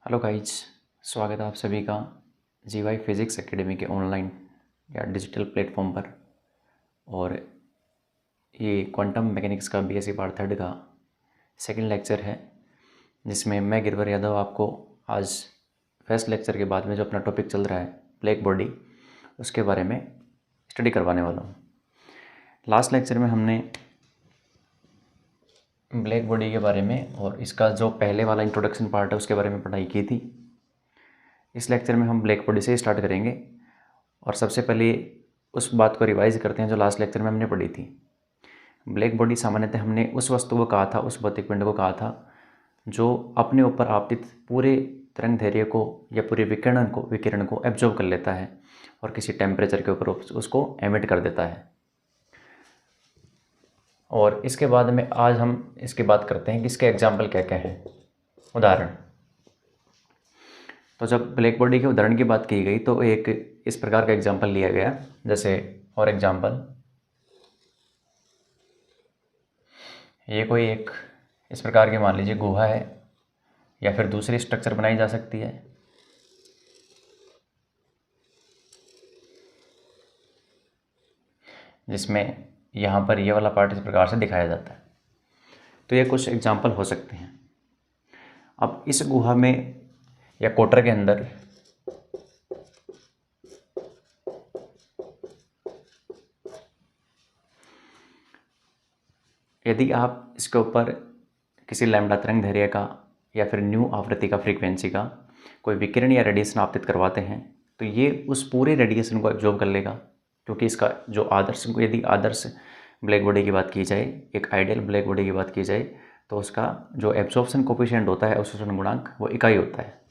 Hello guys, स्वागत है आप सभी का जीवाई फिज़िक्स एकेडमी के ऑनलाइन या डिजिटल प्लेटफॉर्म पर। और ये क्वांटम मैकेनिक्स का बीएससी पार्ट 3 का सेकंड लेक्चर है, जिसमें मैं गिरवर यादव आपको आज फर्स्ट लेक्चर के बाद में जो अपना टॉपिक चल रहा है ब्लैक बॉडी, उसके बारे में स्टडी करवाने वाला हूँ। लास्ट लेक्चर में हमने ब्लैक बॉडी के बारे में और इसका जो पहले वाला इंट्रोडक्शन पार्ट है उसके बारे में पढ़ाई की थी। इस लेक्चर में हम ब्लैक बॉडी से स्टार्ट करेंगे और सबसे पहले उस बात को रिवाइज करते हैं जो लास्ट लेक्चर में हमने पढ़ी थी। ब्लैक बॉडी सामान्यतः हमने उस वस्तु को कहा था, उस भौतिक पिंड को कहा था जो अपने ऊपर आपतित पूरे तरंग दैर्घ्य को या पूरे विकिरण को एब्जॉर्ब कर लेता है और किसी टेम्परेचर के ऊपर उसको एमिट कर देता है। और इसके बाद में आज हम इसकी बात करते हैं कि इसके एग्जाम्पल क्या क्या हैं, उदाहरण। तो जब ब्लैक बॉडी के उदाहरण की बात की गई तो एक इस प्रकार का एग्जाम्पल लिया गया, जैसे फॉर एग्जाम्पल ये कोई एक इस प्रकार की मान लीजिए गुहा है या फिर दूसरी स्ट्रक्चर बनाई जा सकती है। जिसमें यहाँ पर ये वाला पार्ट इस प्रकार से दिखाया जाता है। तो ये कुछ एग्जाम्पल हो सकते हैं। अब इस गुहा में या कोटर के अंदर यदि आप इसके ऊपर किसी लैम्डा तरंग दैर्घ्य का या फिर न्यू आवृत्ति का फ्रीक्वेंसी का कोई विकिरण या रेडिएशन आपतित करवाते हैं तो ये उस पूरे रेडिएशन को एब्जॉर्ब कर लेगा, क्योंकि इसका जो यदि आदर्श ब्लैक बॉडी की बात की जाए, एक आइडियल ब्लैक बॉडी की बात की जाए, तो उसका जो एब्जॉर्प्शन कोफिशिएंट होता है, अवशोषण गुणांक, वो इकाई होता है।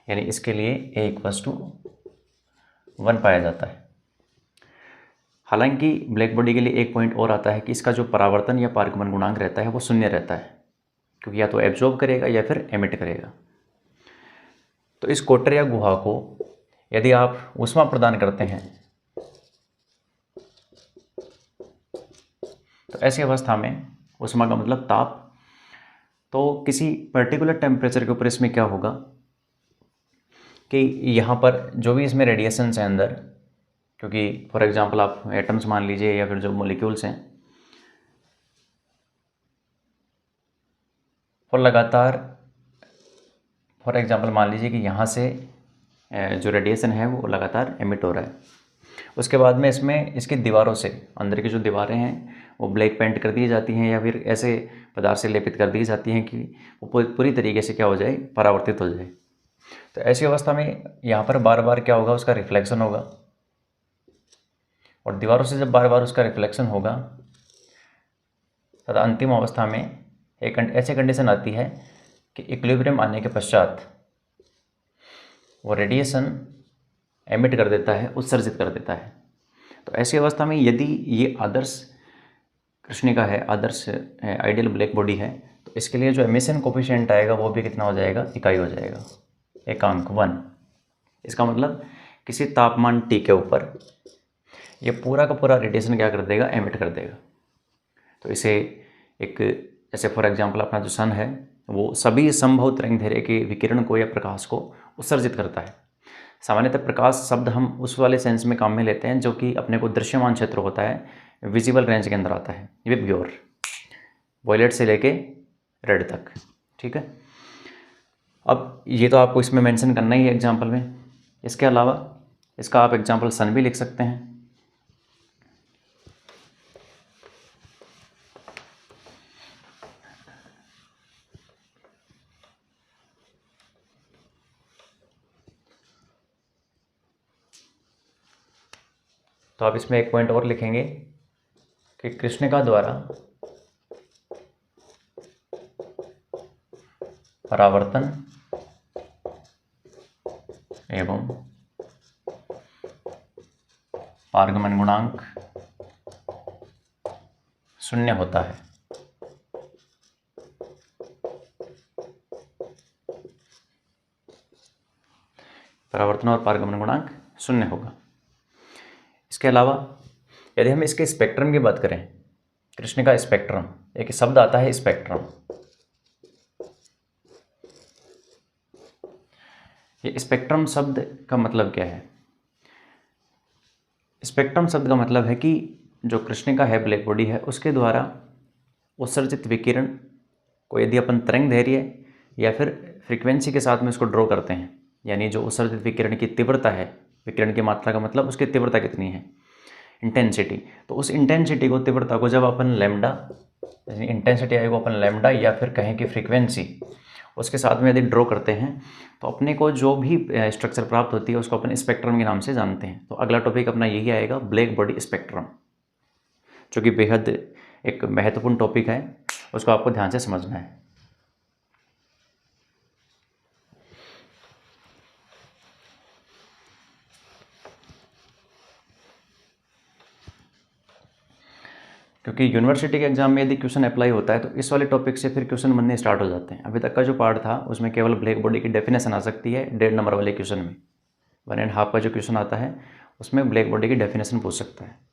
यानी इसके लिए A=1 पाया जाता है। हालांकि ब्लैक बॉडी के लिए एक पॉइंट और आता है कि इसका जो परावर्तन या पारगमन गुणांक रहता है वो 0 रहता है, क्योंकि या तो एब्जॉर्ब करेगा या फिर एमिट करेगा। तो इस कोटर या गुहा को यदि आप ऊष्मा प्रदान करते हैं तो ऐसी अवस्था में, ऊष्मा का मतलब ताप, तो किसी पर्टिकुलर टेम्परेचर के ऊपर इसमें क्या होगा कि यहाँ पर जो भी इसमें रेडिएशंस हैं अंदर, क्योंकि फॉर एग्जांपल आप एटम्स मान लीजिए या फिर जो मॉलिक्यूल्स हैं, और लगातार फॉर एग्जांपल मान लीजिए कि यहाँ से जो रेडिएशन है वो लगातार एमिट हो रहा है। उसके बाद में इसमें इसकी दीवारों से, अंदर की जो दीवारें हैं वो ब्लैक पेंट कर दी जाती हैं या फिर ऐसे पदार्थ से लेपित कर दी जाती हैं कि वो पूरी तरीके से क्या हो जाए, परावर्तित हो जाए। तो ऐसी अवस्था में यहाँ पर बार बार क्या होगा, उसका रिफ्लेक्शन होगा, और दीवारों से जब बार बार उसका रिफ्लेक्शन होगा तथा अंतिम अवस्था में एक ऐसी कंडीशन आती है कि इक्विलिब्रियम आने के पश्चात वो रेडिएशन एमिट कर देता है, उत्सर्जित कर देता है। तो ऐसी अवस्था में यदि ये आदर्श कृष्णिका है, आदर्श आइडियल ब्लैक बॉडी है, तो इसके लिए जो एमिशन कोफिशिएंट आएगा वो भी कितना हो जाएगा, इकाई हो जाएगा, एकांक 1। इसका मतलब किसी तापमान T के ऊपर ये पूरा का पूरा रेडिएशन क्या कर देगा, एमिट कर देगा। तो इसे एक, जैसे फॉर एग्जांपल अपना जो सन है वो सभी संभव तरंग दैर्घ्य के विकिरण को या प्रकाश को उत्सर्जित करता है। सामान्यतः प्रकाश शब्द हम उस वाले सेंस में काम में लेते हैं जो कि अपने को दृश्यमान क्षेत्र होता है, विजिबल रेंज के अंदर आता है, विद ग्योर, वॉयलेट से लेके रेड तक। ठीक है, अब ये तो आपको इसमें मेंशन करना ही है एग्जांपल में। इसके अलावा इसका आप एग्जांपल सन भी लिख सकते हैं। तो आप इसमें एक पॉइंट और लिखेंगे कि कृष्णिका द्वारा परावर्तन एवं पारगमन गुणांक 0 होता है। परावर्तन और पारगमन गुणांक 0 होगा। इसके अलावा यदि हम इसके स्पेक्ट्रम की बात करें, कृष्णिका स्पेक्ट्रम, एक शब्द आता है स्पेक्ट्रम। ये स्पेक्ट्रम शब्द का मतलब क्या है? स्पेक्ट्रम शब्द का मतलब है कि जो कृष्णिका है, ब्लैक बॉडी है, उसके द्वारा उत्सर्जित विकिरण को यदि अपन तरंग दैर्घ्य या फिर फ्रीक्वेंसी के साथ में उसको ड्रॉ करते हैं, यानी जो उत्सर्जित विकिरण की तीव्रता है, विकिरण की मात्रा का मतलब उसकी तीव्रता कितनी है, इंटेंसिटी, तो उस इंटेंसिटी को, तीव्रता को जब अपन लैम्डा, यानी इंटेंसिटी आई को अपन लैम्डा या फिर कहें कि फ्रीक्वेंसी, उसके साथ में यदि ड्रॉ करते हैं तो अपने को जो भी स्ट्रक्चर प्राप्त होती है उसको अपन स्पेक्ट्रम के नाम से जानते हैं। तो अगला टॉपिक अपना यही आएगा, ब्लैक बॉडी स्पेक्ट्रम, जो कि बेहद एक महत्वपूर्ण टॉपिक है, उसको आपको ध्यान से समझना है। क्योंकि यूनिवर्सिटी के एग्जाम में यदि क्वेश्चन अप्लाई होता है तो इस वाले टॉपिक से फिर क्वेश्चन बनने स्टार्ट हो जाते हैं। अभी तक का जो पार्ट था उसमें केवल ब्लैक बॉडी की डेफिनेशन आ सकती है 1.5 नंबर वाले क्वेश्चन में। 1.5 का जो क्वेश्चन आता है उसमें ब्लैक बॉडी की डेफिनेशन पूछ सकता है।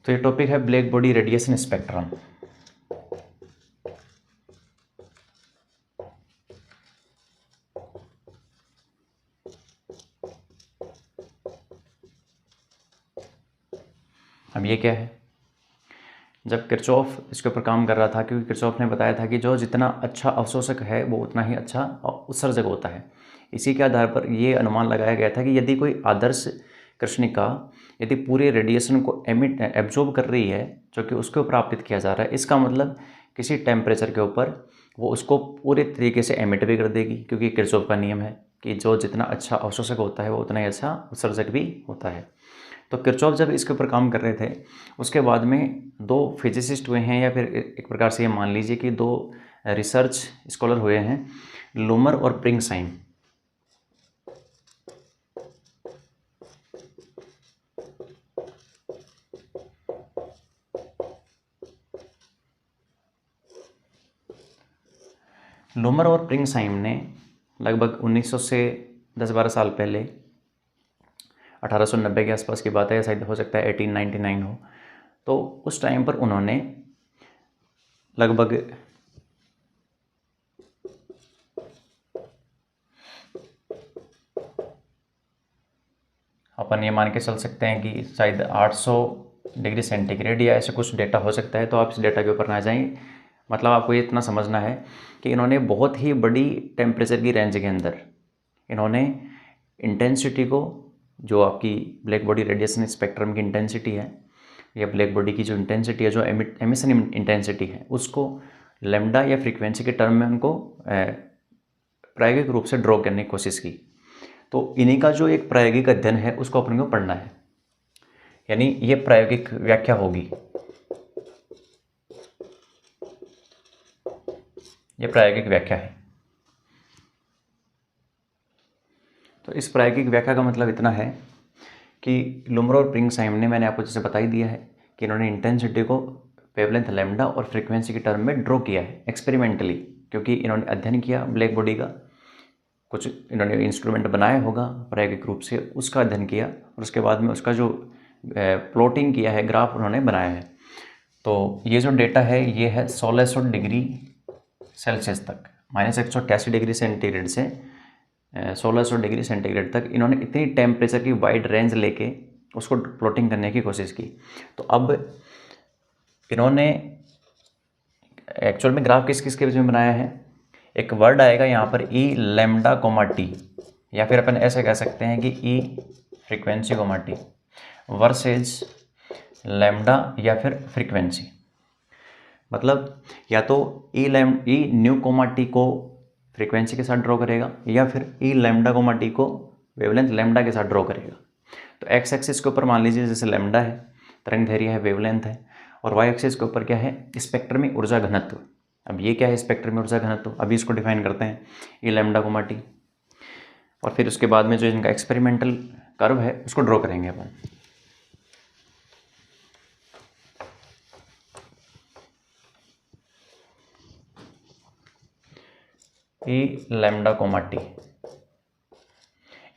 तो ये टॉपिक है ब्लैक बॉडी रेडिएशन स्पेक्ट्रम। अब ये क्या है? जब किरचॉफ इसके ऊपर काम कर रहा था, क्योंकि किरचॉफ ने बताया था कि जो जितना अच्छा अवशोषक है वो उतना ही अच्छा उत्सर्जक होता है। इसी के आधार पर ये अनुमान लगाया गया था कि यदि कोई आदर्श कृष्णिका यदि पूरे रेडिएशन को एब्जॉर्ब कर रही है जो कि उसके ऊपर आपतित किया जा रहा है, इसका मतलब किसी टेम्परेचर के ऊपर वो उसको पूरे तरीके से एमिट भी कर देगी, क्योंकि किरचॉफ का नियम है कि जो जितना अच्छा अवशोषक होता है वो उतना ही अच्छा उत्सर्जक भी होता है। तो किरचॉफ जब इसके ऊपर काम कर रहे थे, उसके बाद में 2 फिजिसिस्ट हुए हैं, या फिर एक प्रकार से ये मान लीजिए कि 2 रिसर्च स्कॉलर हुए हैं, लूमर और प्रिंगसाइम। लूमर और प्रिंगसाइम ने लगभग 1900 से 10-12 साल पहले, 1890 के आसपास की बात है, या शायद हो सकता है 1899 हो, तो उस टाइम पर उन्होंने लगभग अपन ये मान के चल सकते हैं कि शायद 800 डिग्री सेंटीग्रेड या ऐसे कुछ डेटा हो सकता है। तो आप इस डेटा के ऊपर ना जाएं, मतलब आपको ये इतना समझना है कि इन्होंने बहुत ही बड़ी टेम्परेचर की रेंज के अंदर इन्होंने इंटेंसिटी को, जो आपकी ब्लैक बॉडी रेडिएशन स्पेक्ट्रम की इंटेंसिटी है या ब्लैक बॉडी की जो इंटेंसिटी है, जो एमिशन इंटेंसिटी है, उसको लैम्डा या फ्रीक्वेंसी के टर्म में उनको प्रायोगिक रूप से ड्रॉ करने की कोशिश की। तो इन्हीं का जो एक प्रायोगिक अध्ययन है उसको अपन को पढ़ना है, यानी ये प्रायोगिक व्याख्या होगी, ये प्रायोगिक व्याख्या है। तो इस प्रायोगिक व्याख्या का मतलब इतना है कि लूमर और प्रिंगसाइम ने, मैंने आपको जैसे बता ही दिया है कि इन्होंने इंटेंसिटी को वेवलेंथ लैम्डा और फ्रीक्वेंसी के टर्म में ड्रॉ किया है एक्सपेरिमेंटली, क्योंकि इन्होंने अध्ययन किया ब्लैक बॉडी का, कुछ इन्होंने इंस्ट्रूमेंट बनाया होगा प्रायोगिक रूप से, उसका अध्ययन किया और उसके बाद में उसका जो प्लॉटिंग किया है, ग्राफ उन्होंने बनाया है। तो ये जो डेटा है ये है 1600 डिग्री सेल्सियस तक, -188 डिग्री सेंटीग्रेड से 1600 डिग्री सेंटीग्रेड तक इन्होंने इतनी टेम्परेचर की वाइड रेंज लेके उसको प्लॉटिंग करने की कोशिश की। तो अब इन्होंने एक्चुअल में ग्राफ किस किस के बीच में बनाया है, एक वर्ड आएगा यहाँ पर ई लैम्डा कोमा टी, या फिर अपन ऐसे कह सकते हैं कि E frequency comma t versus lambda या फिर फ्रीक्वेंसी। मतलब या तो ई न्यू कोमा टी को फ्रीक्वेंसी के साथ ड्रॉ करेगा, या फिर ई लैम्डा कोमा टी को वेवलेंथ लैम्डा के साथ ड्रॉ करेगा। तो एक्स एक्सिस के ऊपर मान लीजिए जैसे लैम्डा है, तरंग दैर्घ्य है, वेवलेंथ है, और वाई एक्सिस के ऊपर क्या है, स्पेक्ट्रम में ऊर्जा घनत्व। अब ये क्या है स्पेक्ट्रम में ऊर्जा घनत्व, अभी इसको डिफाइन करते हैं, ई लैम्डा कोमा टी, और फिर उसके बाद में जो इनका एक्सपेरिमेंटल कर्व है उसको ड्रॉ करेंगे अपन। ई लैम्डा कोमा टी,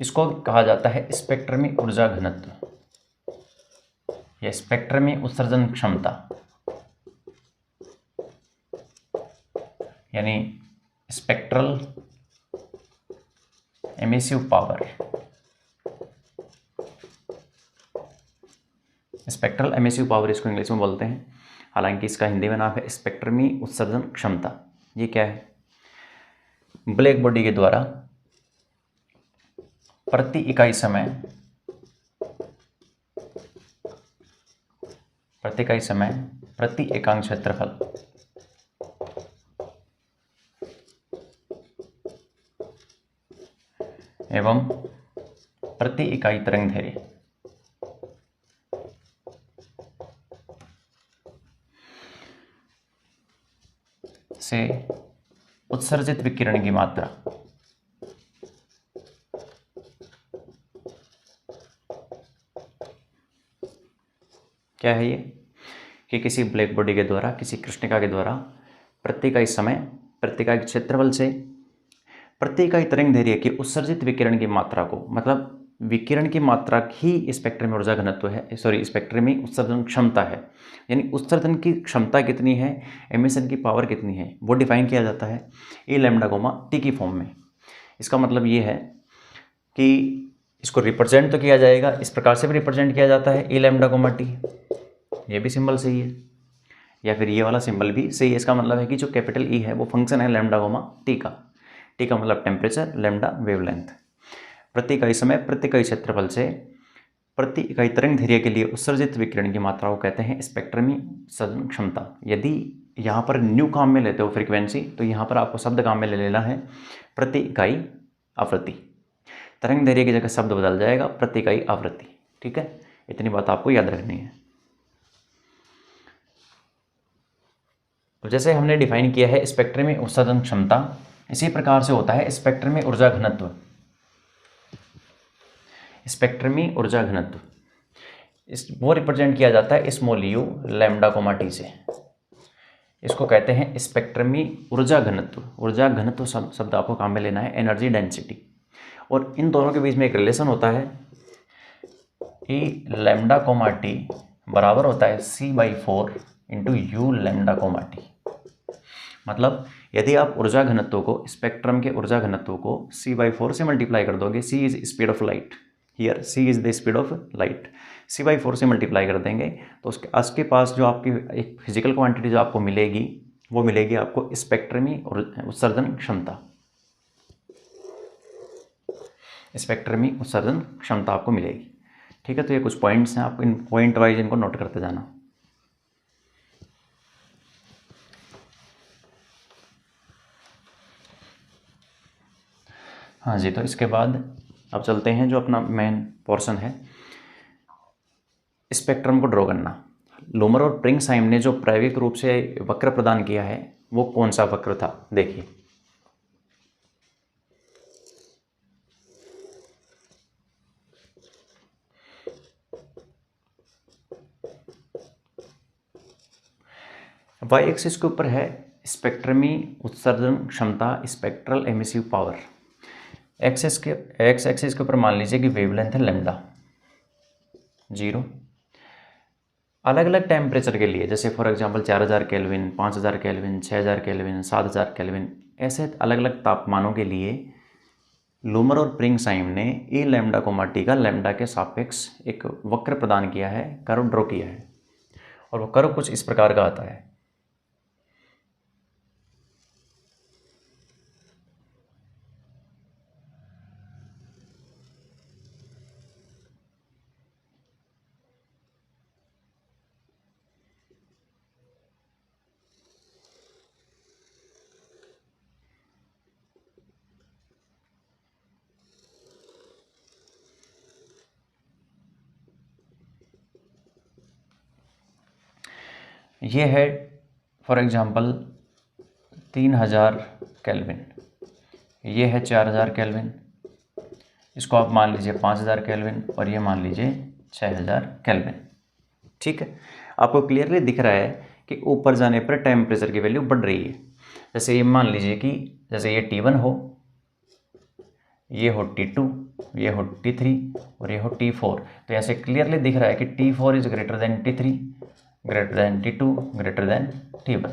इसको कहा जाता है स्पेक्ट्रमी ऊर्जा घनत्व या स्पेक्ट्रमी उत्सर्जन क्षमता, यानी spectral emissive power. Spectral emissive power इसको इंग्लिश में बोलते हैं, हालांकि इसका हिंदी में नाम है स्पेक्ट्रमी उत्सर्जन क्षमता। ये क्या है? ब्लैक बॉडी के द्वारा प्रति इकाई समय प्रति एकांक क्षेत्रफल एवं प्रति इकाई तरंगदैर्घ्य से उत्सर्जित विकिरण की मात्रा क्या है? ये कि किसी ब्लैक बॉडी के द्वारा, किसी कृष्णिका के द्वारा प्रति इकाई समय, प्रति इकाई क्षेत्रफल से प्रति इकाई तरंगदैर्घ्य की उत्सर्जित विकिरण की मात्रा को, मतलब विकिरण की मात्रा ही स्पेक्ट्रम में ऊर्जा घनत्व है, स्पेक्ट्रम में उत्सर्जन क्षमता है। यानी उत्सर्जन की क्षमता कितनी है, एमिशन की पावर कितनी है, वो डिफाइन किया जाता है ई लैम्डा कोमा टी की फॉर्म में। इसका मतलब ये है कि इसको रिप्रेजेंट तो किया जाएगा, इस प्रकार से भी रिप्रेजेंट किया जाता है ई लैम्डा कोमा टी, ये भी सिंबल सही है, या फिर ये वाला सिंबल भी सही है। इसका मतलब है कि जो कैपिटल ई है वो फंक्शन है लैम्डा कोमा टी का। टी का मतलब टेम्परेचर, लैम्डा वेवलेंथ। प्रति इकाई समय, प्रति इकाई क्षेत्रफल से प्रति इकाई तरंगदैर्घ्य के लिए उत्सर्जित विकिरण की मात्रा को कहते हैं स्पेक्ट्रमी उत्सर्जन क्षमता। यदि यहाँ पर न्यू काम में लेते हो फ्रीक्वेंसी, तो यहाँ पर आपको शब्द काम में ले लेना है प्रति इकाई आवृत्ति। तरंगदैर्घ्य की जगह शब्द बदल जाएगा प्रति इकाई आवृत्ति। ठीक है, इतनी बात आपको याद रखनी है। तो जैसे हमने डिफाइन किया है स्पेक्ट्रमी उत्सर्जन क्षमता, इसी प्रकार से होता है स्पेक्ट्रमी ऊर्जा घनत्व। स्पेक्ट्रमी ऊर्जा घनत्व वो रिप्रेजेंट किया जाता है small u lambda comma t से। इसको कहते हैं स्पेक्ट्रमी ऊर्जा घनत्व। ऊर्जा घनत्व शब्द आपको काम में लेना है एनर्जी डेंसिटी, और इन दोनों के बीच में एक रिलेशन होता है ई लैम्डा कोमा टी बराबर होता है C/4 into u lambda comma t. मतलब यदि आप ऊर्जा घनत्व को, स्पेक्ट्रम के ऊर्जा घनत्व को C/4 से मल्टीप्लाई कर दोगे, C is speed of light, here C is the speed of light, C/4 से मल्टीप्लाई कर देंगे तो उसके पास जो आपकी एक फिजिकल क्वांटिटी जो आपको मिलेगी, वो मिलेगी आपको स्पेक्ट्रमी उत्सर्जन क्षमता। स्पेक्ट्रमी उत्सर्जन क्षमता आपको मिलेगी। ठीक है, तो ये कुछ पॉइंट्स हैं, आप इन पॉइंट वाइज इनको नोट करते जाना। हाँ जी, तो इसके बाद अब चलते हैं जो अपना मेन पोर्शन है, स्पेक्ट्रम को ड्रॉ करना। लूमर और प्रिंगसहाइम ने जो प्रायोगिक रूप से वक्र प्रदान किया है वो कौन सा वक्र था? देखिए, वाई एक्सिस के ऊपर है स्पेक्ट्रमी उत्सर्जन क्षमता, spectral emissive power. X axis के ऊपर मान लीजिए कि वेवलेंथ है लैम्डा 0। अलग अलग टेम्परेचर के लिए, जैसे for example 4000 kelvin, 5000 kelvin, 6000 kelvin, 7000 kelvin, ऐसे अलग अलग तापमानों के लिए लूमर और प्रिंगसहाइम ने ई लैम्डा कोमा टी का लैम्डा के सापेक्ष एक वक्र प्रदान किया है, कर्व ड्रॉ किया है, और वो कर्व कुछ इस प्रकार का आता है। ये है फॉर एग्जांपल 3000 केल्विन, ये है 4000 केल्विन, इसको आप मान लीजिए 5000 केल्विन, और ये मान लीजिए 6000 केल्विन। ठीक है, आपको क्लियरली दिख रहा है कि ऊपर जाने पर टेम्परेचर की वैल्यू बढ़ रही है। जैसे ये मान लीजिए कि जैसे ये T1 हो, ये हो T2, ये हो T3 और ये हो T4। तो यहाँ से क्लियरली दिख रहा है कि T4 is greater than T3, greater than T2, greater than T1।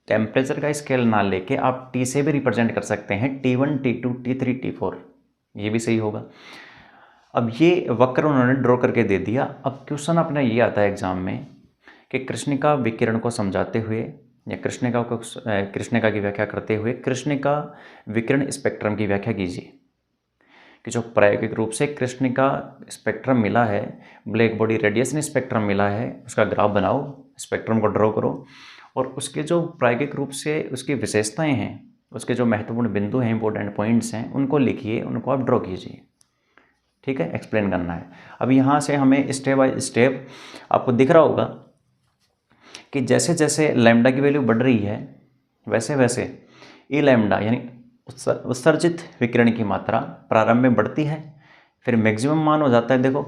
Temperature का स्केल ना लेके आप T से भी रिप्रेजेंट कर सकते हैं, T1, T2, T3, T4, ये भी सही होगा। अब ये वक्र उन्होंने ड्रॉ करके दे दिया। अब क्वेश्चन अपना ये आता है एग्जाम में कि कृष्णिका विकिरण को समझाते हुए या कृष्णिका की व्याख्या करते हुए कृष्णिका विकिरण स्पेक्ट्रम की व्याख्या कीजिए। कि जो प्रायोगिक रूप से कृष्णिका स्पेक्ट्रम मिला है, ब्लैक बॉडी रेडिएशन स्पेक्ट्रम मिला है, उसका ग्राफ बनाओ, स्पेक्ट्रम को ड्रॉ करो और उसके जो प्रायोगिक रूप से उसकी विशेषताएं हैं, उसके जो महत्वपूर्ण बिंदु हैं, इंपॉर्टेंट पॉइंट्स हैं, उनको लिखिए, उनको आप ड्रॉ कीजिए। ठीक है, एक्सप्लेन करना है। अब यहाँ से हमें स्टेप बाय स्टेप आपको दिख रहा होगा कि जैसे जैसे लैम्डा की वैल्यू बढ़ रही है वैसे वैसे ई लैम्डा यानी उत्सर्जित विकिरण की मात्रा प्रारंभ में बढ़ती है, फिर मैक्सिमम मान हो जाता है, देखो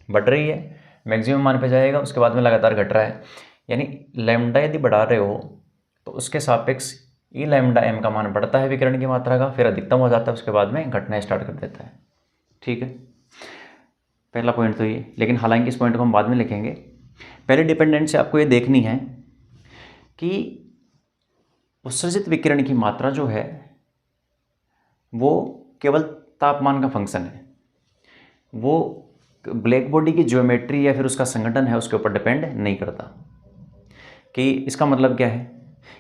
बढ़ रही है, मैक्सिमम मान पे जाएगा, उसके बाद में लगातार घट रहा है। यानी लैम्डा यदि बढ़ा रहे हो तो उसके सापेक्ष ई लैम्डा एम का मान बढ़ता है विकिरण की मात्रा का, फिर अधिकतम हो जाता है, उसके बाद में घटना स्टार्ट कर देता है। ठीक है, पहला पॉइंट तो ये, लेकिन हालांकि इस पॉइंट को हम बाद में लिखेंगे। पहले डिपेंडेंट से आपको ये देखनी है कि उत्सर्जित विकिरण की मात्रा जो है वो केवल तापमान का फंक्शन है, वो ब्लैक बॉडी की ज्योमेट्री या फिर उसका संगठन है उसके ऊपर डिपेंड नहीं करता। कि इसका मतलब क्या है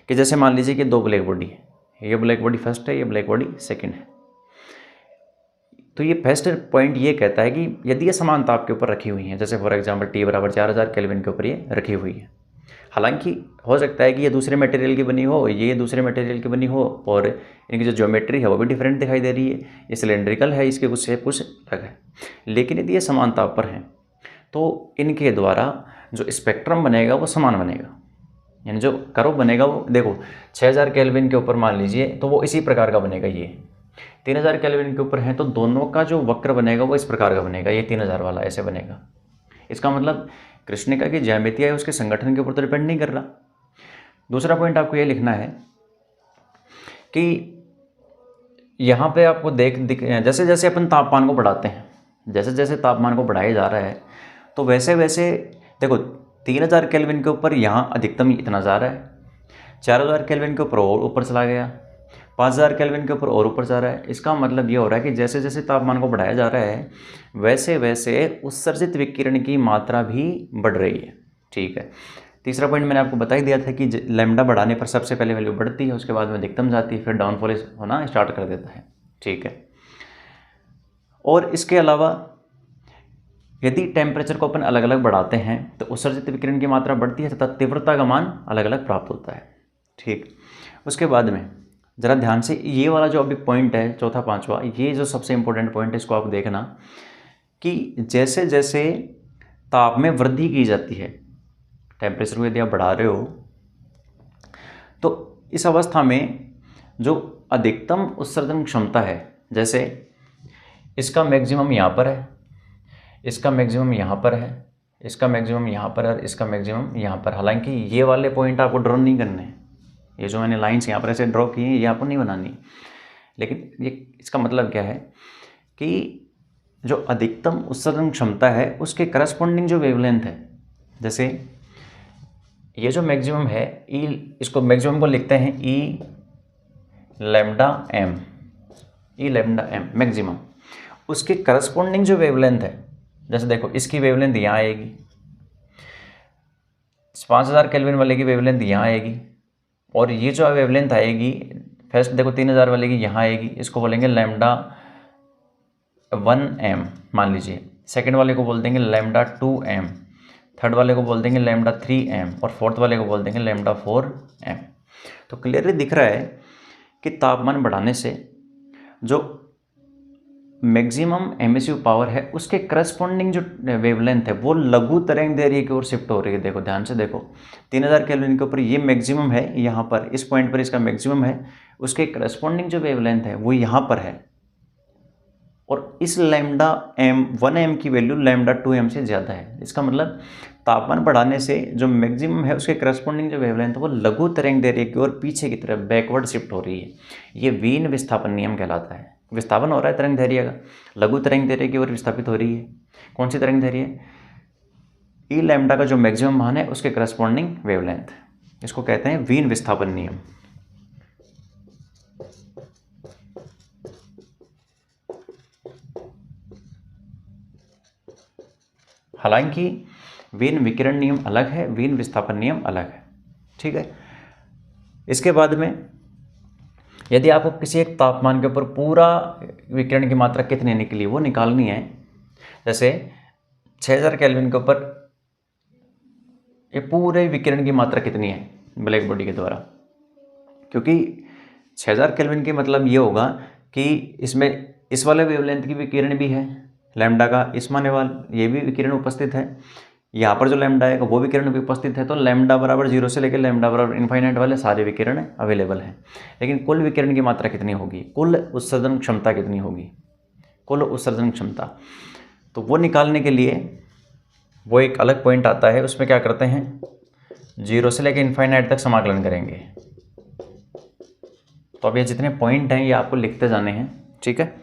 कि जैसे मान लीजिए कि दो ब्लैक बॉडी है, ये ब्लैक बॉडी फर्स्ट है, ये ब्लैक बॉडी सेकंड है। तो ये फर्स्ट पॉइंट ये कहता है कि यदि ये समान ताप के ऊपर रखी हुई हैं, जैसे फॉर एग्जांपल T बराबर 4000 केल्विन के ऊपर ये रखी हुई है, हालांकि हो सकता है कि ये दूसरे मटेरियल की बनी हो, ये दूसरे मटेरियल की बनी हो और इनकी जो ज्योमेट्री है वो भी डिफरेंट दिखाई दे रही है, ये सिलेंड्रिकल है, इसके कुछ शेप कुछ अलग है। लेकिन यदि ये समान ताप पर हैं तो इनके द्वारा जो स्पेक्ट्रम बनेगा वो समान बनेगा, यानी जो कर्व बनेगा वो देखो 6000 केल्विन के ऊपर मान लीजिए तो वो इसी प्रकार का बनेगा, ये 3000 केल्विन के ऊपर है तो दोनों का जो वक्र बनेगा वो इस प्रकार का बनेगा, ये 3000 वाला ऐसे बनेगा। इसका मतलब कृष्णिका की ज्यामिति है उसके संगठन के ऊपर तो डिपेंड नहीं कर रहा। दूसरा पॉइंट आपको ये लिखना है कि यहाँ पे आपको जैसे जैसे अपन तापमान को बढ़ाते हैं, जैसे जैसे तापमान को बढ़ाया जा रहा है तो वैसे वैसे देखो 3000 केल्विन के ऊपर यहाँ अधिकतम इतना जा रहा है, 4000 केल्विन के ऊपर और ऊपर चला गया, 5000 केल्विन के ऊपर और ऊपर जा रहा है। इसका मतलब ये हो रहा है कि जैसे जैसे तापमान को बढ़ाया जा रहा है वैसे वैसे उत्सर्जित विकिरण की मात्रा भी बढ़ रही है। ठीक है, तीसरा पॉइंट मैंने आपको बता ही दिया था कि लैम्डा बढ़ाने पर सबसे पहले वैल्यू बढ़ती है, उसके बाद में अधिकतम जाती है, फिर डाउनफॉल होना स्टार्ट कर देता है। ठीक है, और इसके अलावा यदि टेम्परेचर को अपन अलग अलग बढ़ाते हैं तो उत्सर्जित विकिरण की मात्रा बढ़ती है तथा तीव्रता का मान अलग अलग प्राप्त होता है। ठीक, उसके बाद में ज़रा ध्यान से ये वाला जो अभी पॉइंट है चौथा पांचवा, ये जो सबसे इंपॉर्टेंट पॉइंट है इसको आप देखना कि जैसे जैसे ताप में वृद्धि की जाती है, टेम्परेचर को यदि आप बढ़ा रहे हो तो इस अवस्था में जो अधिकतम उत्सर्जन क्षमता है, जैसे इसका मैक्सिमम यहाँ पर है, इसका मैक्सिमम यहाँ पर है, इसका मैक्सिमम यहाँ पर है और इसका मैक्सिमम यहाँ पर। हालांकि ये वाले पॉइंट आपको ड्रॉ नहीं करने हैं, ये जो मैंने लाइंस यहाँ पर ऐसे ड्रॉ की हैं ये आपको नहीं बनानी, लेकिन ये इसका मतलब क्या है कि जो अधिकतम उत्सर्जन क्षमता है उसके करस्पॉन्डिंग जो वेवलेंथ है, जैसे ये जो मैक्सिमम है ई, इसको मैक्सिमम को लिखते हैं ई लैम्डा एम, ई लैम्डा एम मैक्सिमम, उसके करस्पॉन्डिंग जो वेवलेंथ है, जैसे देखो इसकी वेवलेंथ यहाँ आएगी, 5000 केल्विन वाले की वेवलेंथ यहाँ आएगी, और ये जो वेवलेंथ आएगी फर्स्ट देखो 3000 वाले की यहाँ आएगी, इसको बोलेंगे लैम्डा 1m मान लीजिए, सेकंड वाले को बोल देंगे लैम्डा 2m, थर्ड वाले को बोल देंगे लैम्डा 3m और फोर्थ वाले को बोल देंगे लैम्डा 4m। तो क्लियरली दिख रहा है कि तापमान बढ़ाने से जो मैक्सिमम एमिसिव पावर है उसके करस्पॉन्डिंग जो वेवलेंथ है वो लघु तरंग दैर्ध्य की ओर शिफ्ट हो रही है। देखो ध्यान से देखो, 3000 केल्विन के ऊपर ये मैक्सिमम है, यहाँ पर इस पॉइंट पर इसका मैक्सिमम है, उसके करस्पॉन्डिंग जो वेवलेंथ है वो यहाँ पर है, और इस लैम्डा एम 1m की वैल्यू लैम्डा 2m से ज़्यादा है। इसका मतलब तापमान बढ़ाने से जो मैक्सिमम है उसके करस्पॉन्डिंग जो वेवलेंथ है वो लघु तरंग दैर्ध्य की ओर पीछे की तरफ बैकवर्ड शिफ्ट हो रही है। ये वीन विस्थापन नियम कहलाता है। विस्थापन हो रहा है तरंग दैर्ध्य का, लघु तरंग दैर्ध्य की ओर विस्थापित हो रही है। कौन सी तरंग दैर्ध्य? ई लैम्डा का जो मैक्सिमम मान है उसके करस्पॉन्डिंग वेवलेंथ, इसको कहते हैं वीन विस्थापन नियम। हालांकि वीन विकिरण नियम अलग है, वीन विस्थापन नियम अलग है, ठीक है। इसके बाद में यदि आपको किसी एक तापमान के ऊपर पूरा विकिरण की मात्रा कितनी निकली वो निकालनी है, जैसे 6000 केल्विन के ऊपर ये पूरे विकिरण की मात्रा कितनी है ब्लैक बॉडी के द्वारा, क्योंकि 6000 केल्विन की मतलब ये होगा कि इसमें इस वाले वेवलेंथ की विकिरण भी है, लैम्डा का इस माने वाला ये भी विकिरण उपस्थित है, यहाँ पर जो लैम्डा है वो विकिरण भी उपस्थित है। तो लैम्डा बराबर 0 से लेकर लैम्डा बराबर इन्फाइनाइट वाले सारे विकिरण अवेलेबल हैं। लेकिन कुल विकिरण की मात्रा कितनी होगी, कुल उत्सर्जन क्षमता कितनी होगी, कुल उत्सर्जन क्षमता, तो वो निकालने के लिए वो एक अलग पॉइंट आता है, उसमें क्या करते हैं 0 से लेकर इन्फाइनाइट तक समाकलन करेंगे। तो अब ये जितने पॉइंट हैं ये आपको लिखते जाने हैं, ठीक है।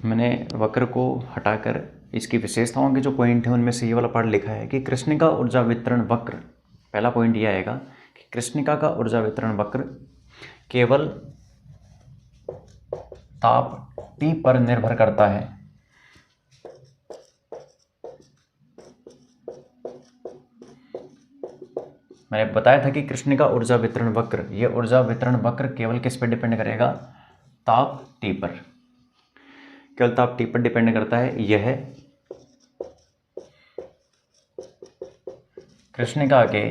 मैंने वक्र को हटाकर इसकी विशेषताओं के जो पॉइंट हैं उनमें से ये वाला पार्ट लिखा है कि कृष्णिका ऊर्जा वितरण वक्र, पहला पॉइंट ये आएगा कि कृष्णिका का ऊर्जा वितरण वक्र केवल ताप T पर निर्भर करता है। मैंने बताया था कि कृष्णिका ऊर्जा वितरण वक्र, ये ऊर्जा वितरण वक्र केवल किस पर डिपेंड करेगा, ताप T पर, केवल ताप T पर डिपेंड करता है। यह कृष्णिका के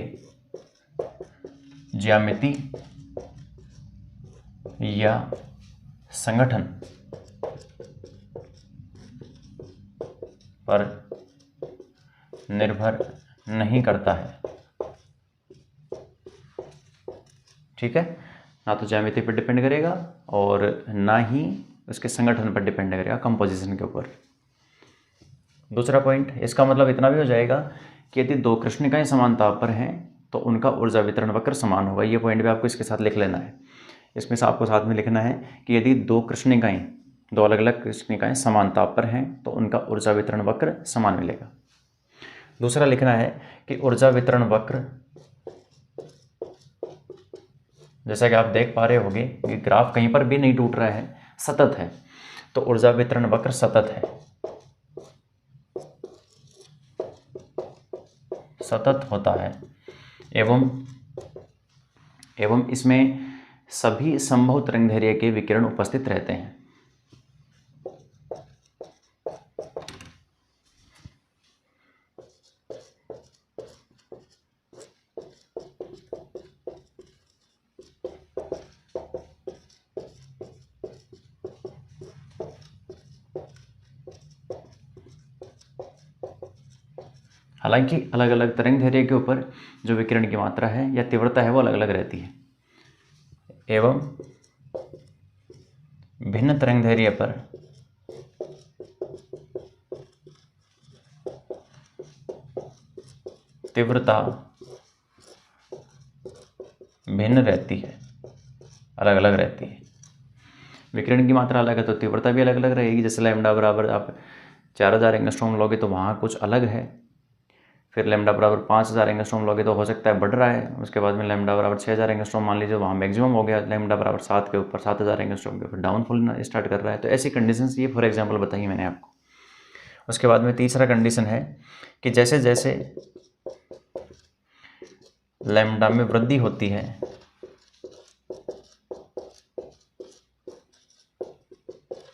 ज्यामिति या संगठन पर निर्भर नहीं करता है, ठीक है। ना तो ज्यामिति पर डिपेंड करेगा और ना ही उसके संगठन पर डिपेंड करेगा, कंपोजिशन के ऊपर। दूसरा पॉइंट, इसका मतलब इतना भी हो जाएगा कि यदि दो कृष्णिकाएं समान ताप पर हैं तो उनका ऊर्जा वितरण वक्र समान होगा। ये पॉइंट भी आपको इसके साथ लिख लेना है। इसमें से आपको साथ में लिखना है कि यदि दो कृष्णिकाएं, दो अलग अलग कृष्णिकाएं समान ताप पर हैं तो उनका ऊर्जा वितरण वक्र समान मिलेगा। दूसरा लिखना है कि ऊर्जा वितरण वक्र, जैसा कि आप देख पा रहे होंगे कि ग्राफ कहीं पर भी नहीं टूट रहा है, सतत है, तो ऊर्जा वितरण वक्र सतत है, सतत होता है एवं इसमें सभी संभव तरंगदैर्ध्य के विकिरण उपस्थित रहते हैं। हालांकि अलग अलग तरंगदैर्ध्य के ऊपर जो विकिरण की मात्रा है या तीव्रता है वो अलग अलग रहती है, एवं भिन्न तरंगदैर्ध्य पर तीव्रता भिन्न रहती है, अलग अलग रहती है। विकिरण की मात्रा अलग है तो तीव्रता भी अलग अलग रहेगी। जैसे लैम्डा बराबर आप 4000 एंगस्ट्रॉम लोगे तो वहाँ कुछ अलग है, फिर लैम्डा बराबर 5000 एंगस्ट्रॉम लोगे तो हो सकता है बढ़ रहा है। उसके बाद में लैम्डा बराबर 6000 एंगस्ट्रॉम मान लीजिए, वहाँ मैक्सिमम हो गया। लैम्डा बराबर 7 के ऊपर 7000 एंगस्ट्रॉम के ऊपर डाउनफॉल स्टार्ट कर रहा है। तो ऐसी कंडीशंस ये फॉर एग्जांपल बताई मैंने आपको। उसके बाद में तीसरा कंडीशन है कि जैसे जैसे लैम्डा में वृद्धि होती है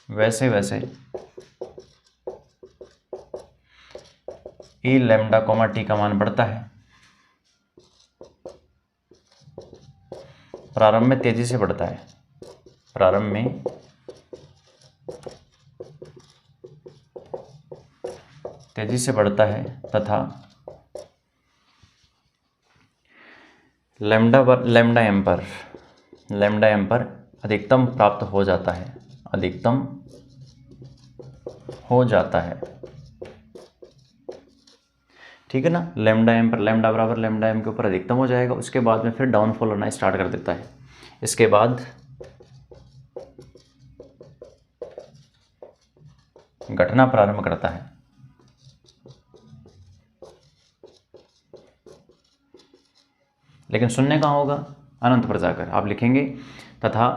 वैसे वैसे ई लैम्डा कोमा टी का मान बढ़ता है। प्रारंभ में तेजी से बढ़ता है, प्रारंभ में तेजी से बढ़ता है तथा लेमडा एम पर अधिकतम प्राप्त हो जाता है, अधिकतम हो जाता है, ठीक है ना। लेमडा एम पर लेमडा बराबर लेमडा एम के ऊपर अधिकतम हो जाएगा, उसके बाद में फिर डाउनफॉल होना स्टार्ट कर देता है। इसके बाद घटना प्रारंभ करता है। लेकिन शून्य कहाँ होगा? अनंत पर जाकर आप लिखेंगे तथा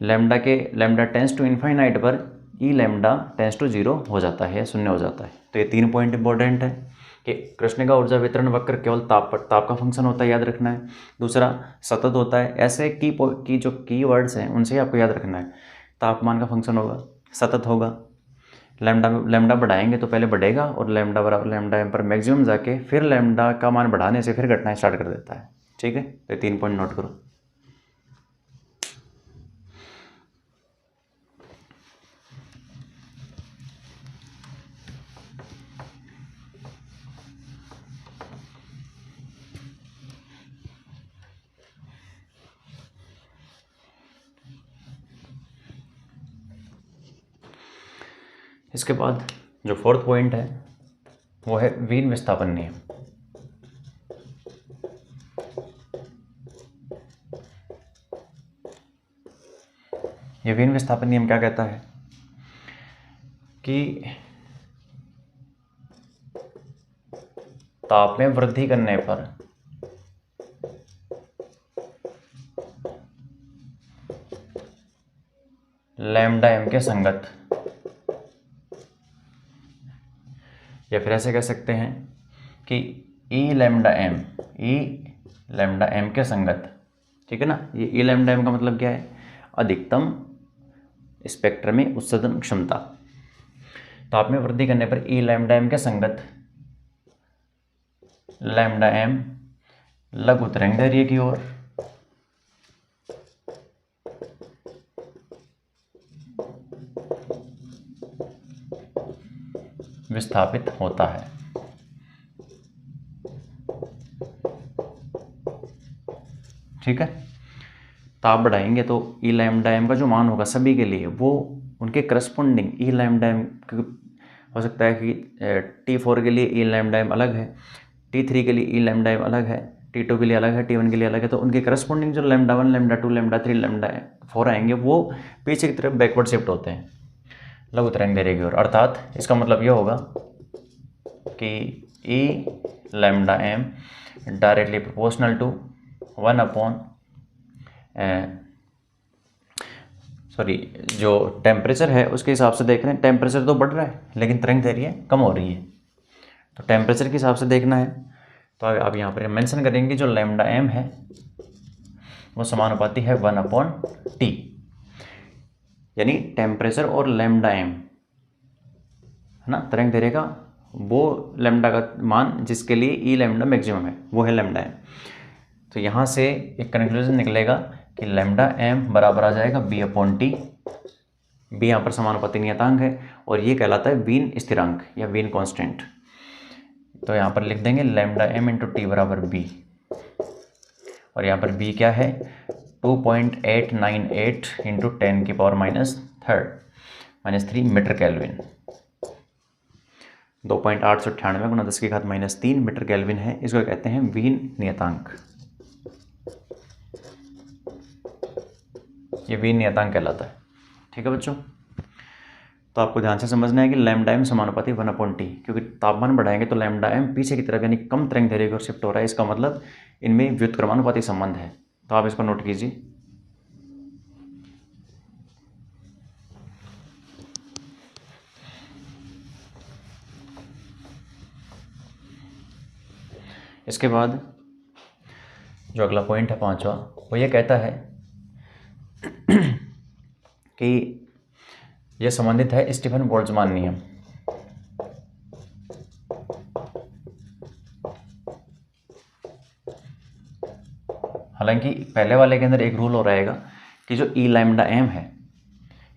लेमडा टेंस टू इन्फाइनाइट पर ई लेमडा टेंस टू 0 हो जाता है, शून्य हो जाता है। तो ये 3 पॉइंट इंपॉर्टेंट है कि कृष्ण का ऊर्जा वितरण वक्र केवल ताप का फंक्शन होता है, याद रखना है। दूसरा सतत होता है। ऐसे की जो कीवर्ड्स हैं उनसे ही आपको याद रखना है। तापमान का फंक्शन होगा, सतत होगा। लेमडा बढ़ाएंगे तो पहले बढ़ेगा और लेमडा बराबर लेमडा एम पर मैक्सिमम जाके फिर लेमडा का मान बढ़ाने से फिर घटना स्टार्ट कर देता है, ठीक है। तो 3 पॉइंट नोट करो। इसके बाद जो 4th पॉइंट है वो है वीन विस्थापन नियम। ये वीन विस्थापन नियम क्या कहता है कि ताप में वृद्धि करने पर लैम्डा एम के संगत, या फिर ऐसे कह सकते हैं कि ई लैम्डा एम के संगत, ठीक है ना। ये ई लैम्डा एम का मतलब क्या है? अधिकतम स्पेक्ट्रम में उत्सर्जन क्षमता। ताप में वृद्धि करने पर ई लैम्डा एम के संगत लैम्डा एम लघु तरंगदैर्घ्य की ओर विस्थापित होता है, ठीक है। ताप बढ़ाएंगे तो ई लैम्डा एम का जो मान होगा सभी के लिए वो उनके करस्पॉन्डिंग ई लैम्डा एम, हो सकता है कि T4 के लिए ई लैम्डा एम अलग है, T3 के लिए ई लैम्डा एम अलग है, T2 के लिए अलग है, T1 के लिए अलग है। तो उनके करस्पॉन्डिंग जो लैम्डा 1, लैम्डा 2, लैम्डा 3, लैम्डा 4 आएंगे वो पीछे की तरफ बैकवर्ड शिफ्ट होते हैं लघु तरंगदैर्घ्य की ओर। अर्थात इसका मतलब यह होगा कि E lambda M directly proportional to 1 जो टेम्परेचर है उसके हिसाब से देख रहे हैं। टेम्परेचर तो बढ़ रहा है लेकिन तरंगदैर्घ्य कम हो रही है, तो टेम्परेचर के हिसाब से देखना है। तो आप यहाँ पर मेंशन करेंगे जो लैम्डा एम है वो समानुपाती है 1/T, यानी टेम्परेचर और लैम्डा एम है ना, तरंगदैर्घ्य का वो लैम्डा का मान जिसके लिए ई लैम्डा मैक्सिमम है वो है लैम्डा एम। तो यहाँ से एक कंक्लूजन निकलेगा कि लैम्डा एम बराबर आ जाएगा B/T। बी यहाँ पर समानुपाती नियतांक है और ये कहलाता है वीन स्थिरांक या वीन कांस्टेंट। तो यहाँ पर लिख देंगे लैम्डा एम इंटू टी बराबर बी, और यहाँ पर बी क्या है? 2.898 इंटू 10⁻³ मीटर केल्विन। 2.898 गुणा 10⁻³ मीटर केल्विन है। इसको कहते हैं वीन नियतांक। ये वीन नियतांक कहलाता है, ठीक है बच्चों। तो आपको ध्यान से समझना है कि लैम्डा एम समानुपाती 1/T, क्योंकि तापमान बढ़ाएंगे तो लैम्डा एम पीछे की तरफ यानी कम तरंगदैर्घ्य की ओर शिफ्ट हो रहा है। इसका मतलब इनमें व्युत्क्रमानुपाती संबंध है। तो आप इसको नोट कीजिए। इसके बाद जो अगला पॉइंट है 5वां, वो ये कहता है कि यह संबंधित है स्टीफन बोल्ट्जमान नियम। हालांकि पहले वाले के अंदर एक रूल हो रहेगा कि जो ई लैम्डा एम है,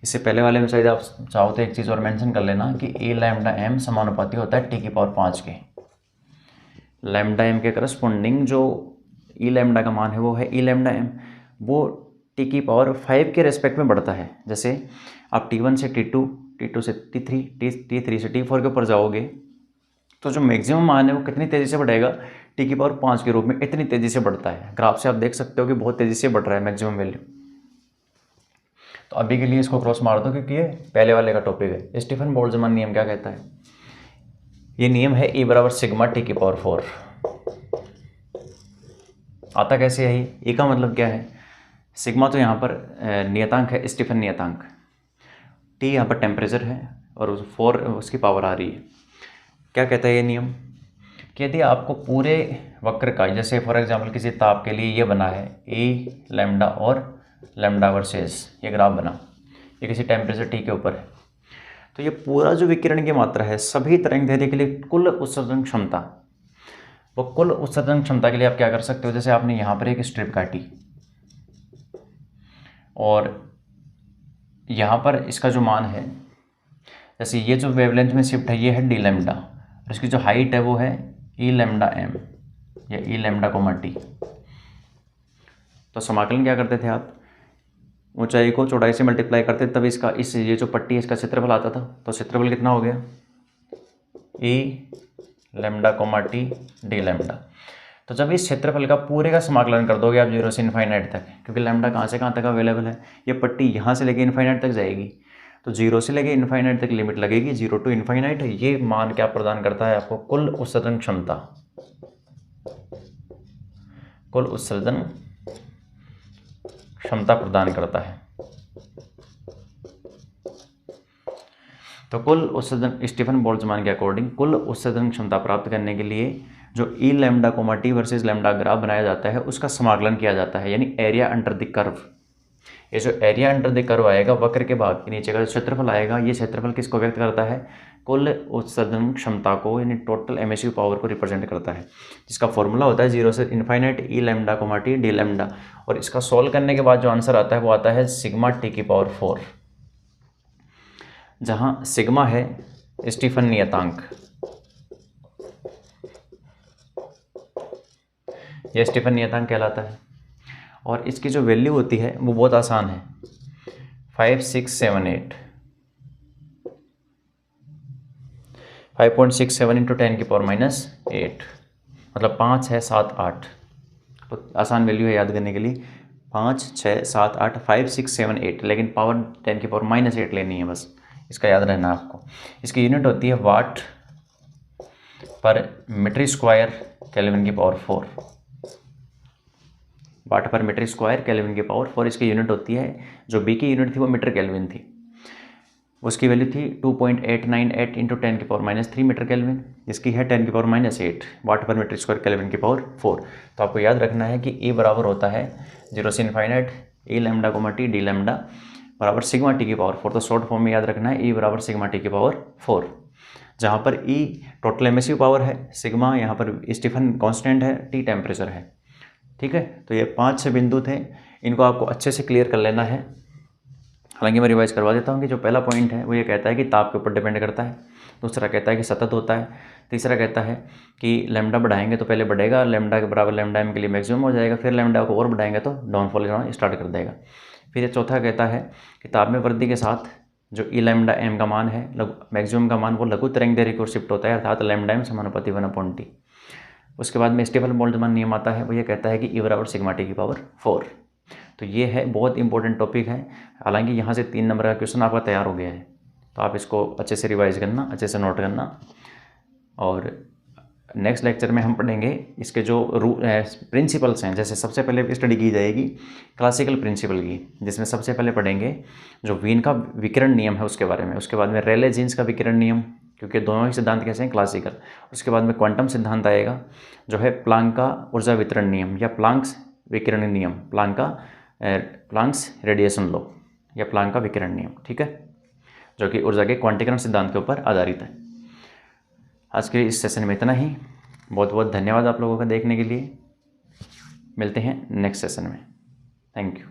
इससे पहले वाले में शायद आप चाहो तो एक चीज़ और मेंशन कर लेना कि ई लैम्डा एम समानुपाती होता है T⁵ के। लैम्डा एम के करस्पॉन्डिंग जो ई लैम्डा का मान है वो है ई लैम्डा एम, वो टी की पावर 5 के रेस्पेक्ट में बढ़ता है। जैसे आप T1 से T2, T2 से T3, T3 से T4 के ऊपर जाओगे तो जो मैक्सिमम मान है वो कितनी तेज़ी से बढ़ेगा, टी की पावर 5 के रूप में इतनी तेज़ी से बढ़ता है। ग्राफ से आप देख सकते हो कि बहुत तेज़ी से बढ़ रहा है मैक्सिमम वैल्यू। तो अभी के लिए इसको क्रॉस मार दो क्योंकि ये पहले वाले का टॉपिक है। स्टीफन बोल्ट्जमान नियम क्या कहता है? ये नियम है E बराबर सिग्मा टी की पावर 4। आता कैसे है? E का मतलब क्या है? सिग्मा तो यहाँ पर नियतांक है, स्टीफन नियतांक। टी यहाँ पर टेम्परेचर है और 4 उसकी पावर आ रही है। क्या कहता है ये नियम कि यदि आपको पूरे वक्र का, जैसे फॉर एग्जांपल किसी ताप के लिए ये बना है ई लैम्डा और लैम्डा वर्सेस ये ग्राफ बना, ये किसी टेम्परेचर टी के ऊपर है, तो ये पूरा जो विकिरण की मात्रा है सभी तरंगदैर्ध्य के लिए कुल उत्सर्जन क्षमता, वो कुल उत्सर्जन क्षमता के लिए आप क्या कर सकते हो, जैसे आपने यहाँ पर एक स्ट्रिप काटी और यहाँ पर इसका जो मान है, जैसे ये जो वेवलेंथ में शिफ्ट है ये है डी लैम्डा और इसकी जो हाइट है वो है ई लैम्डा एम या ई लैम्डा कोमा टी। तो समाकलन क्या करते थे आप, ऊंचाई को चौड़ाई से मल्टीप्लाई करते तब इसका इस ये जो पट्टी है इसका क्षेत्रफल आता था। तो क्षेत्रफल कितना हो गया, E lambda comma T D lambda. तो जब इस क्षेत्रफल का पूरे का समाकलन कर दोगे आप 0 से इन्फाइनाइट तक, क्योंकि लैम्डा कहाँ से कहाँ तक अवेलेबल है, ये पट्टी यहाँ से लेके इन्फाइनाइट तक जाएगी, तो 0 से लेके इन्फाइनाइट तक लिमिट लगेगी, 0 टू इन्फाइनाइट। ये मान क्या प्रदान करता है आपको, कुल उत्सर्जन क्षमता, कुल उत्सर्जन क्षमता प्रदान करता है। तो कुल उत्सर्जन स्टीफन बोल्ट्जमान के अकॉर्डिंग कुल उत्सर्जन क्षमता प्राप्त करने के लिए जो E lambda comma T versus lambda graph बनाया जाता है उसका समाकलन किया जाता है, यानी एरिया अंडर द कर्व। ये जो एरिया अंडर द कर्व आएगा, वक्र के भाग के नीचे का जो क्षेत्रफल आएगा, ये क्षेत्रफल किसको व्यक्त करता है, कुल उत्सर्जन क्षमता को, यानी टोटल एमिसिव पावर को रिप्रेजेंट करता है, जिसका फॉर्मूला होता है 0 से infinite E lambda comma T D lambda. और इसका सॉल्व करने के बाद जो आंसर आता है वो आता है सिग्मा टी की पावर 4, जहाँ सिग्मा है स्टीफन नियतांक, यह स्टीफन नियतांक कहलाता है। और इसकी जो वैल्यू होती है वो बहुत आसान है, 5, 6, 7, 8, 5.67 इंटू 10 की पावर -8, मतलब 5, 6, 7, 8। तो आसान वैल्यू है याद करने के लिए, 5, 6, 7, 8, 5, 6, 7, 8, लेकिन पावर 10 की पावर -8 लेनी है, बस इसका याद रहना आपको। इसकी यूनिट होती है वाट पर मीटर स्क्वायर केल्विन की पावर 4, वाट पर मीटर स्क्वायर केल्विन की पावर 4 इसकी यूनिट होती है। जो बी की यूनिट थी वो मीटर केल्विन थी, उसकी वैल्यू थी 2.898 इंटू 10 की पावर -3 मीटर केल्विन, इसकी है 10 की पावर -8 वाट पर मीटर स्क्वायर केल्विन की पावर 4। तो आपको याद रखना है कि ए बराबर होता है 0 से infinite A lambda comma T D lambda बराबर सिग्मा टी की पावर 4। तो शॉर्ट फॉर्म में याद रखना है ए बराबर सिग्मा टी की पावर 4, जहाँ पर ई टोटल एमिसिव पावर है, सिग्मा यहाँ पर स्टीफन कांस्टेंट है, टी टेम्परेचर है। ठीक है, तो ये 5-6 बिंदु थे, इनको आपको अच्छे से क्लियर कर लेना है। हालांकि मैं रिवाइज करवा देता हूँ कि जो पहला पॉइंट है वो ये कहता है कि ताप के ऊपर डिपेंड करता है, दूसरा कहता है कि सतत होता है, तीसरा कहता है कि लैम्डा बढ़ाएंगे तो पहले बढ़ेगा, लैम्डा के बराबर लैम्डा एम के लिए मैक्सिमम हो जाएगा, फिर लैम्डा को और बढ़ाएंगे तो डाउनफॉल होना स्टार्ट कर देगा। फिर ये चौथा कहता है कि ताप में वृद्धि के साथ जो ई लैम्डा एम का मान है, मैक्सिमम का मान, वो लघु तरंगदैर्घ्य की ओर शिफ्ट होता है, अर्थात लैम्डा एम समानुपाती 1/T। उसके बाद में स्टीफन बोल्ट्जमान नियम आता है, वो ये कहता है कि ई बराबर सिग्मा टी की पावर 4। तो ये है बहुत इंपॉर्टेंट टॉपिक है। हालांकि यहाँ से 3 नंबर का क्वेश्चन आपका तैयार हो गया है, तो आप इसको अच्छे से रिवाइज करना, अच्छे से नोट करना। और नेक्स्ट लेक्चर में हम पढ़ेंगे इसके जो प्रिंसिपल्स हैं। जैसे सबसे पहले स्टडी की जाएगी क्लासिकल प्रिंसिपल की, जिसमें सबसे पहले पढ़ेंगे जो वीन का विकिरण नियम है उसके बारे में, उसके बाद में रेले जीन्स का विकिरण नियम, क्योंकि दोनों ही सिद्धांत कैसे हैं, क्लासिकल। उसके बाद में क्वांटम सिद्धांत आएगा जो है प्लांक का ऊर्जा वितरण नियम या प्लांक्स विकिरण नियम, प्लांक्स रेडिएशन लॉ या प्लांक का विकिरण नियम। ठीक है, जो कि ऊर्जा के क्वांटीकरण सिद्धांत के ऊपर आधारित है। आज के इस सेशन में इतना ही। बहुत बहुत धन्यवाद आप लोगों का देखने के लिए। मिलते हैं नेक्स्ट सेशन में। Thank you.